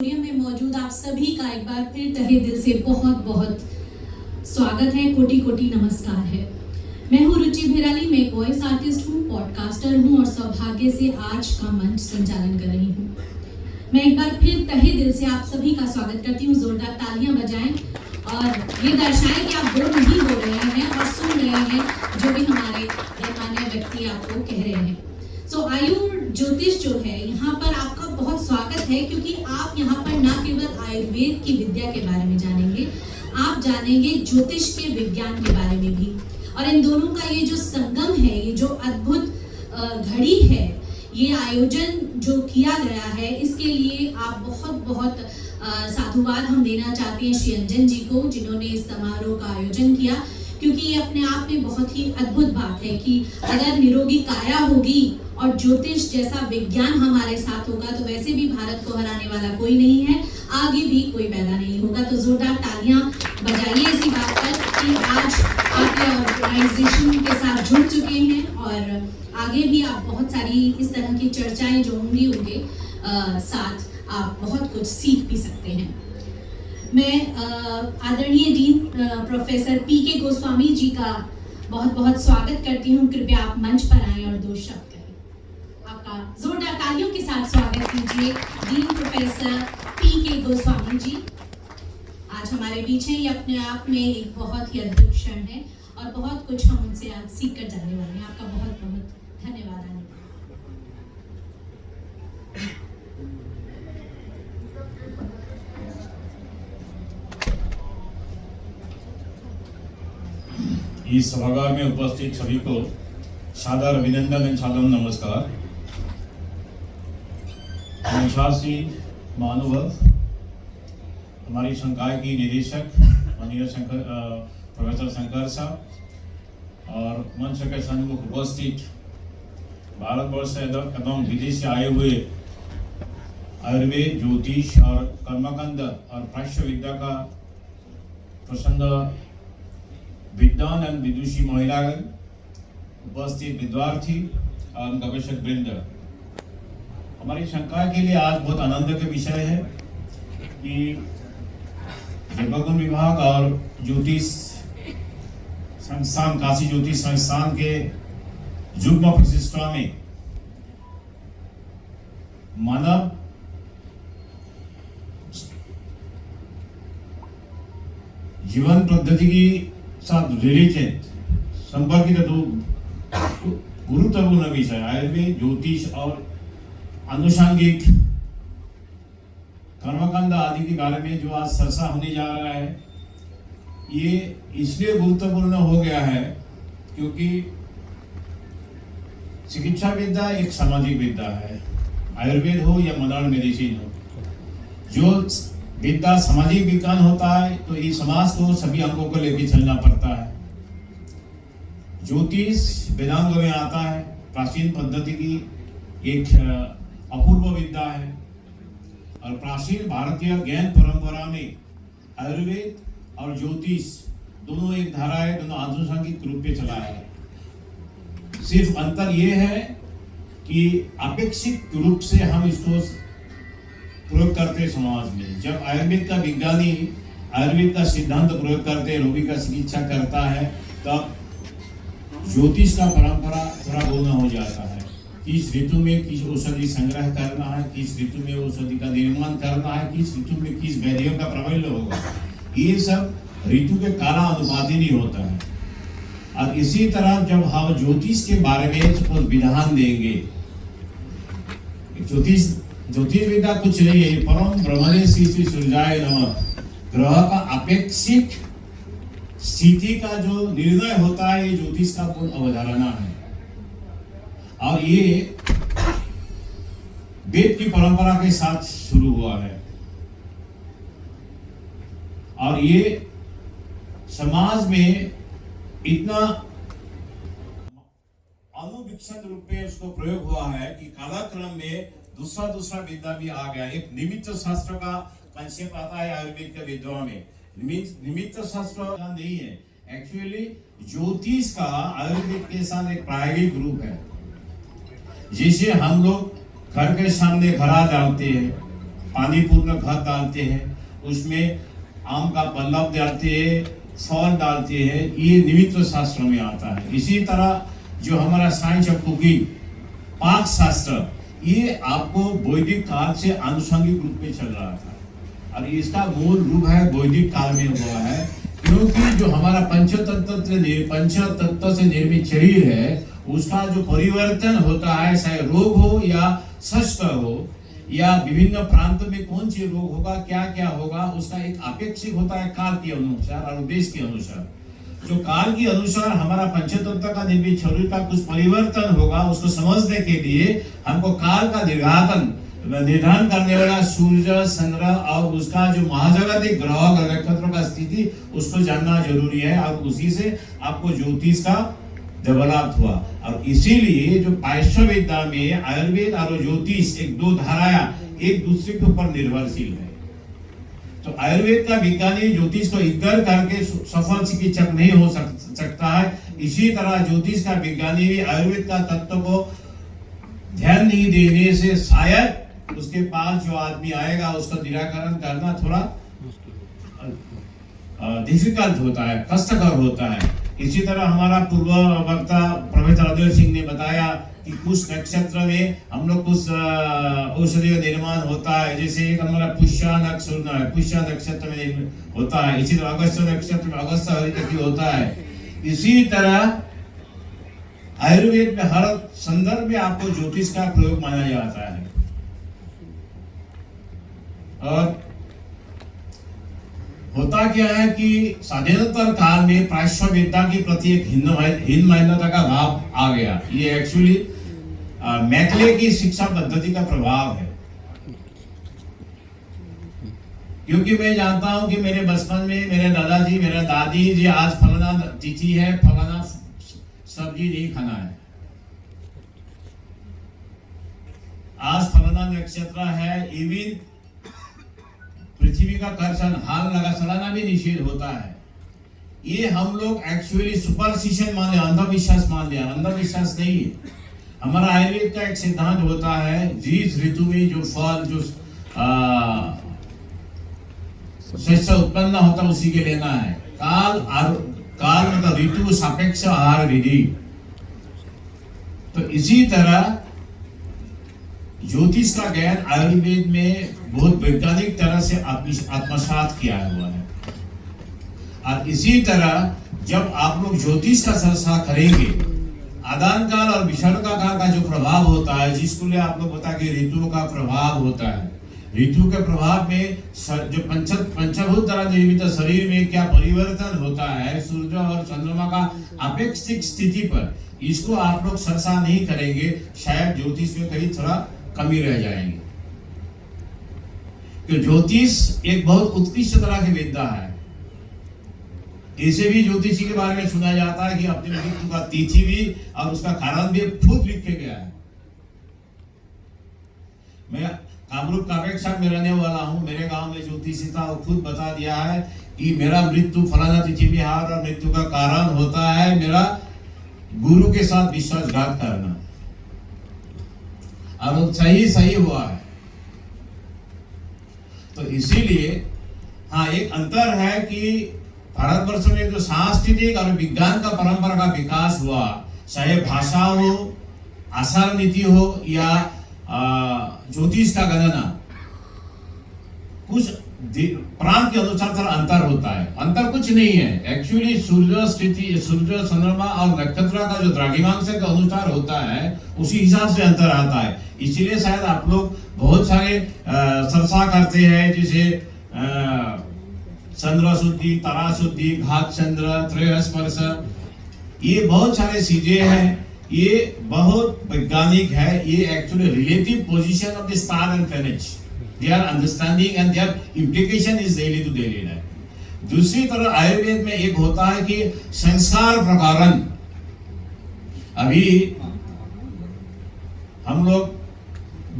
में मौजूद आप सभी का एक बार फिर तहे दिल से बहुत बहुत स्वागत है, कोटि कोटि नमस्कार है। मैं हूँ रुचि भिराली, मैं एक वॉइस आर्टिस्ट हूँ, पॉडकास्टर हूँ और सौभाग्य से आज का मंच संचालन कर रही हूँ। मैं एक बार फिर तहे दिल से आप सभी का स्वागत करती हूँ। जोरदार तालियां बजाएं और ये दर्शाएं कि आप बोर नहीं हो रहे हैं और सुन रहे हैं जो भी हमारे गणमान्य व्यक्ति आपको कह रहे हैं। आयुर ज्योतिष जो है यहाँ पर आपका बहुत स्वागत है, क्योंकि आप यहाँ पर न केवल आयुर्वेद की विद्या के बारे में जानेंगे, आप जानेंगे ज्योतिष के विज्ञान के बारे में भी। और इन दोनों का ये जो संगम है, ये जो अद्भुत घड़ी है, ये आयोजन जो किया गया है, इसके लिए आप बहुत बहुत साधुवाद हम देना चाहते हैं श्री अंजन जी को, जिन्होंने इस समारोह का आयोजन किया। क्योंकि ये अपने आप में बहुत ही अद्भुत बात है कि अगर निरोगी काया होगी और ज्योतिष जैसा विज्ञान हमारे साथ होगा तो वैसे भी भारत को हराने वाला कोई नहीं है, आगे भी कोई पैदा नहीं होगा। तो जोरदार तालियां बजाइए इसी बात पर कि आज आप ऑर्गेनाइजेशन के साथ जुड़ चुके हैं और आगे भी आप बहुत सारी इस तरह की चर्चाएं जो होंगी उनके साथ आप बहुत कुछ सीख भी सकते हैं। मैं आदरणीय डीन प्रोफेसर पीके गोस्वामी जी का बहुत बहुत स्वागत करती हूँ। कृपया आप मंच पर आएं और दो शब्द कहें। आपका जोरदार तालियों के साथ स्वागत कीजिए डीन प्रोफेसर पीके गोस्वामी जी। आज हमारे बीच हैं, ये अपने आप में एक बहुत ही अद्भुत क्षण है और बहुत कुछ हम उनसे आज सीख कर जाने वाले हैं। आपका बहुत बहुत धन्यवाद। इस सभागार में उपस्थित सभी को सादर अभिनंदन एवं सादर नमस्कार। अनुशासी महानुभाव, हमारी संकाय की निदेशक माननीय प्रोफेसर शंकर साहब और मंच के सन्मुख उपस्थित भारतवर्ष एवं विदेश से आए हुए आयुर्वेद, ज्योतिष और कर्मकांड और प्राच्य विद्या का प्रसन्न विद्वान एवं विदुषी महिलागण, उपस्थित विद्यार्थी और गवेषक वृंद, हमारी संकाय के लिए आज बहुत आनंद का विषय है कि देवगुण विभाग और ज्योतिष संस्थान, काशी ज्योतिष संस्थान के युग्म प्रतिष्ठा में मानव जीवन पद्धति की साथ रिलेटेड संपर्कित दो गुरुत्वपूर्ण विषय आयुर्वेद, ज्योतिष और आनुषंगिक कर्मकांड आदि के बारे में जो आज चर्चा होने जा रहा है, ये इसलिए गुरुत्वपूर्ण हो गया है क्योंकि चिकित्सा विद्या एक सामाजिक विद्या है। आयुर्वेद हो या मॉडर्न मेडिसिन हो, जो विद्या सामाजिक विज्ञान होता है तो इस समाज को सभी अंगों को लेकर चलना पड़ता है। ज्योतिष वेदांग में आता है, प्राचीन पद्धति की एक अपूर्व विद्या है और प्राचीन भारतीय ज्ञान परंपरा में आयुर्वेद और ज्योतिष दोनों एक धारा है, दोनों आनुषंगिक रूप में चला है। सिर्फ अंतर ये है कि अपेक्षित रूप से हम इसको प्रयोग करते समाज में। जब आयुर्वेद का विज्ञानी आयुर्वेद का सिद्धांत प्रयोग करते, रोगी का चिकित्सा करता है, तब ज्योतिष का परंपरा थोड़ा गौण हो जाता है। किस ऋतु में किस औषधि संग्रह करना है, किस ऋतु में औषधि का निर्माण करना है, किस ऋतु में किस वैद्यों का प्रबल्य होगा, ये सब ऋतु के काला अनुपाती नहीं होता है। और इसी तरह जब हम ज्योतिष के बारे में विधान देंगे, ज्योतिष विद्या कुछ नहीं है, परम ब्रह्मणे श्री सूर्याय नमः, ग्रह का अपेक्षित स्थिति का जो निर्णय होता है, ये ज्योतिष का पूर्ण अवधारणा है। और ये वेद की परंपरा के साथ शुरू हुआ है और ये समाज में इतना अनुविक्षण रूप में उसको प्रयोग हुआ है कि कालक्रम में दूसरा विद्या भी आ गया। एक निमित्त शास्त्र का कंसेप्ट आता है आयुर्वेद के विद्या में। निमित्त शास्त्र नहीं है, एक्चुअली ज्योतिष का आयुर्वेद के साथ एक प्रायोगिक रूप है। जिसे हम लोग घर के सामने घड़ा डालते हैं, पानी पूर्ण घट डालते हैं, उसमें आम का पल्लव डालते हैं, सॉल्ट डालते हैं, ये निमित्त शास्त्र में आता है। इसी तरह जो हमारा साइंस ऑफ कुकिंग, पाक शास्त्र, ये आपको वैदिक काल से आनुषंगिक रूप में चल रहा था और इसका मूल रूप है वैदिक काल में हुआ है, क्योंकि जो हमारा पंचतत्व से निर्मित शरीर है उसका जो परिवर्तन होता है, चाहे रोग हो या स्वस्थ हो या विभिन्न प्रांत में कौन सी रोग होगा, क्या क्या होगा, उसका एक अपेक्षित होता है काल के अनुसार और देश के अनुसार। जो काल के अनुसार हमारा पंचतत्व का निर्मित शरीर का कुछ परिवर्तन होगा, उसको समझने के लिए हमको काल का निर्धारण करने वाला सूर्य, चंद्र और उसका जो महाजागतिक ग्रह नक्षत्रों का स्थिति, उसको जानना जरूरी है और उसी से आपको ज्योतिष का डेवलप हुआ। और इसीलिए जो पाश्चात्य विद्या में आयुर्वेद और ज्योतिष एक दो धाराएं एक दूसरे के ऊपर निर्भरशील है। तो आयुर्वेद का विज्ञानी ज्योतिष को इग्नोर करके सफल चिकित्सक नहीं हो सकता है। इसी तरह ज्योतिष का विज्ञानी भी आयुर्वेद का तत्व को ध्यान नहीं देने से शायद उसके पास जो आदमी आएगा उसका निराकरण करना थोड़ा डिफिकल्ट होता है, कष्टकर होता है। इसी तरह हमारा पूर्व वक्ता प्रोफेसर अजय सिंह ने बताया कि कुछ नक्षत्र में हम लोग कुछ औषधि का निर्माण होता है, जैसे एक हमारा पुष्य नक्षत्र में होता है, इसी तरह अगस्त नक्षत्र में अगस्त हरितकी होता है। इसी तरह आयुर्वेद में हर संदर्भ में आपको ज्योतिष का प्रयोग माना जाता है। और होता क्या है कि स्वाधीनोत्तर काल में पाश्चात्य विद्या के प्रति एक हीन मान्यता का भाव आ गया। ये एक्चुअली मैकले की शिक्षा पद्धति का प्रभाव है, क्योंकि मैं जानता हूं कि मेरे बचपन में मेरे दादाजी, मेरे दादी जी, आज फलाना तिथि है, फलाना सब्जी नहीं खाना है, आज फलाना नक्षत्र है, इवन पृथ्वी का कर्षण हाल लगा चलाना भी निषेध होता है। ये हम लोग एक्चुअली सुपरस्टिशन मान लिया, अंधविश्वास मान लिया। अंधविश्वास नहीं है। हमारा आयुर्वेद का एक सिद्धांत होता है, जिस ऋतु में जो फल जो शस्य उत्पन्न होता है उसी के लेना है। काल मतलब ऋतु सापेक्ष आहार विधि। तो इसी तरह ज्योतिष का ज्ञान आयुर्वेद में बहुत वैज्ञानिक तरह से आत्मसात किया हुआ है। और इसी तरह जब आप लोग ज्योतिष का चर्चा करेंगे, आदान काल और विषाणु काल का जो प्रभाव होता है, जिसको लिए आप लोग बता कि ऋतुओं का प्रभाव होता है, ऋतु के प्रभाव में जो पंचभूत द्वारा निर्मित शरीर में क्या परिवर्तन होता है, सूर्य और चंद्रमा का अपेक्षित स्थिति पर, इसको आप लोग चर्चा नहीं करेंगे, शायद ज्योतिष में कहीं थोड़ा कमी रह जाएंगे। तो ज्योतिष एक बहुत उत्कृष्ट तरह की विद्या है। ऐसे भी ज्योतिषी के बारे में सुना जाता है कि अपनी मृत्यु का तिथि भी और उसका कारण भी खुद लिखे गया है। मैं कामरूप कापेक्षा में रहने वाला हूँ। मेरे गांव में ज्योतिषी था, वो खुद बता दिया है कि मेरा मृत्यु फलाना तिथि में हार और मृत्यु का कारण होता है मेरा गुरु के साथ विश्वासघात करना, और वो सही हुआ है। तो इसीलिए हाँ, एक अंतर है कि भारतवर्ष में जो सांस्कृतिक और विज्ञान का परंपरा का विकास हुआ, चाहे भाषा हो, आचार नीति हो या ज्योतिष का गणना, कुछ प्रांत के अनुसार थोड़ा अंतर होता है। अंतर कुछ नहीं है एक्चुअली, सूर्य चंद्रमा और नक्षत्र का जो द्रव्यमांश के अनुसार होता है उसी हिसाब से अंतर आता है। इसलिए शायद आप लोग बहुत सारे चर्चा करते हैं, जैसे चंद्र शुद्धि, तारा शुद्धि, घात चंद्र, त्रयस्पर्श, ये बहुत सारे चीजें हैं, ये बहुत वैज्ञानिक है। ये actually relative position of the star and planets, their understanding and their implication is daily to daily life। दूसरी तरफ आयुर्वेद में एक होता है कि संस्कार प्रकारन। अभी हम लोग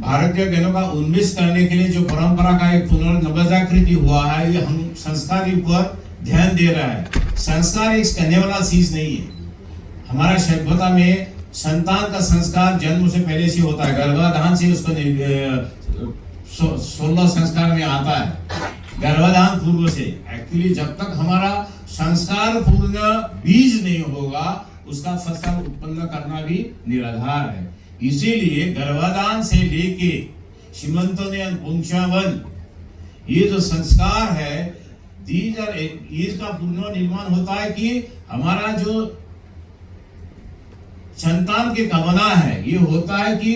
भारतीय ज्ञानों का उन्मेष करने के लिए जो परंपरा का एक पुनर्नवजागृति हुआ है, ये हम संस्कार के ऊपर ध्यान दे रहा है। संस्कार एक करने वाला चीज नहीं है। हमारा सभ्यता में संतान का संस्कार जन्म से पहले से होता है, गर्भाधान से उसको 16 संस्कार में आता है गर्भाधान पूर्व से। एक्चुअली जब तक हमारा संस्कार पूर्ण बीज नहीं होगा उसका फसल उत्पन्न करना भी निराधार है। इसीलिए गर्भाधान से लेके सीमंतोन्नयन पुंसावन ये जो संस्कार है इसका पूर्ण निर्माण होता है कि हमारा जो संतान की कामना है ये होता है कि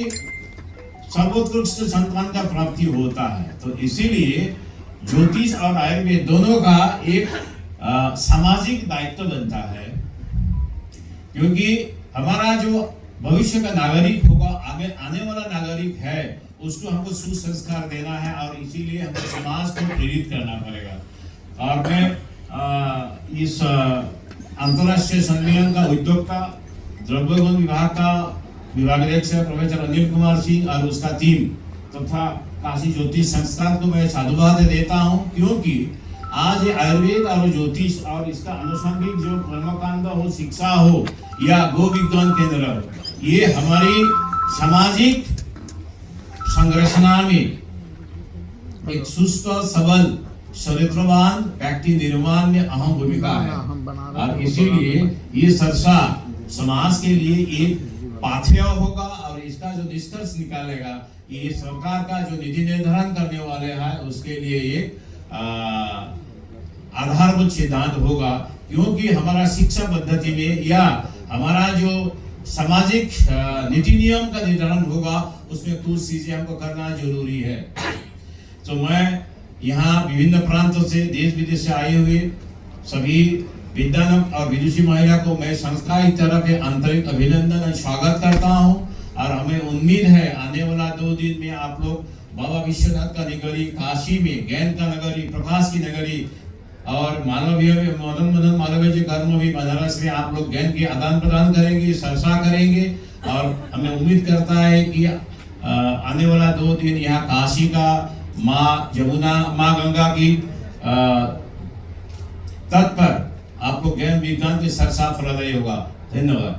सर्वोत्कृष्ट संतान का प्राप्ति होता है। तो इसीलिए ज्योतिष और आयुर्वेद दोनों का एक सामाजिक दायित्व बनता है, क्योंकि हमारा जो भविष्य का नागरिक होगा, आगे आने वाला नागरिक है, उसको हमको सुसंस्कार देना है और इसीलिए हमको समाज को प्रेरित करना पड़ेगा। और मैं इस अंतर्राष्ट्रीय सम्मेलन का उद्योक्ता द्रव्य गुण विभाग का विभागाध्यक्ष प्रोफेसर अनिल कुमार सिंह और उसका टीम तथा काशी ज्योतिष संस्थान को मैं साधुवाद देता हूं, क्योंकि आज आयुर्वेद और ज्योतिष और इसका अनुषंगिक जो कर्मकांड हो, शिक्षा हो या गो विज्ञान केंद्र हो, ये हमारी सामाजिक संरचना में एक सुस्त सबल चरित्रवान व्यक्ति निर्माण में अहम भूमिका है। और इसीलिए ये चर्चा समाज के लिए एक पाथेय होगा और इसका जो निष्कर्ष निकालेगा ये सरकार का जो नीति निर्धारण करने वाले हैं उसके लिए एक आधारभूत सिद्धांत होगा। क्योंकि हमारा शिक्षा पद्धति में या हमारा जो सामाजिक नीति नियम का निर्धारण होगा उसमें कुछ चीजें हमको करना जरूरी है। तो मैं यहाँ विभिन्न प्रांतों से देश विदेश से आए हुए सभी विद्वान और विदुषी महिला को मैं संस्था की तरफ से आंतरिक अभिनंदन और स्वागत करता हूँ। और हमें उम्मीद है आने वाला 2 दिन में आप लोग बाबा विश्वनाथ का नगरी काशी में, ज्ञान का नगरी, प्रकाश की नगरी और मालवीय मदन मालवीय जी कर्म भी बनारस में आप लोग ज्ञान के आदान प्रदान करेंगे, चर्चा करेंगे। और हमें उम्मीद करता है कि आने वाला 2 दिन यहाँ काशी का माँ जमुना, माँ गंगा की तट पर आपको ज्ञान विज्ञान के चर्चा फलदायी होगा। धन्यवाद।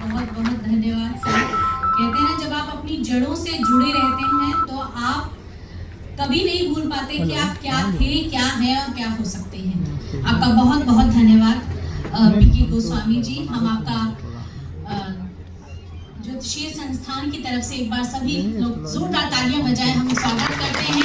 बहुत बहुत धन्यवाद सर। कहते हैं ना, जब आप अपनी जड़ों से जुड़े रहते हैं तो आप कभी नहीं भूल पाते कि आप क्या थे, क्या हैं और क्या हो सकते हैं। आपका बहुत बहुत धन्यवाद पीके गोस्वामी जी। हम आपका ज्योतिषीय संस्थान की तरफ से एक बार सभी लोग जोरदार तालियां बजाएं, हम स्वागत करते हैं।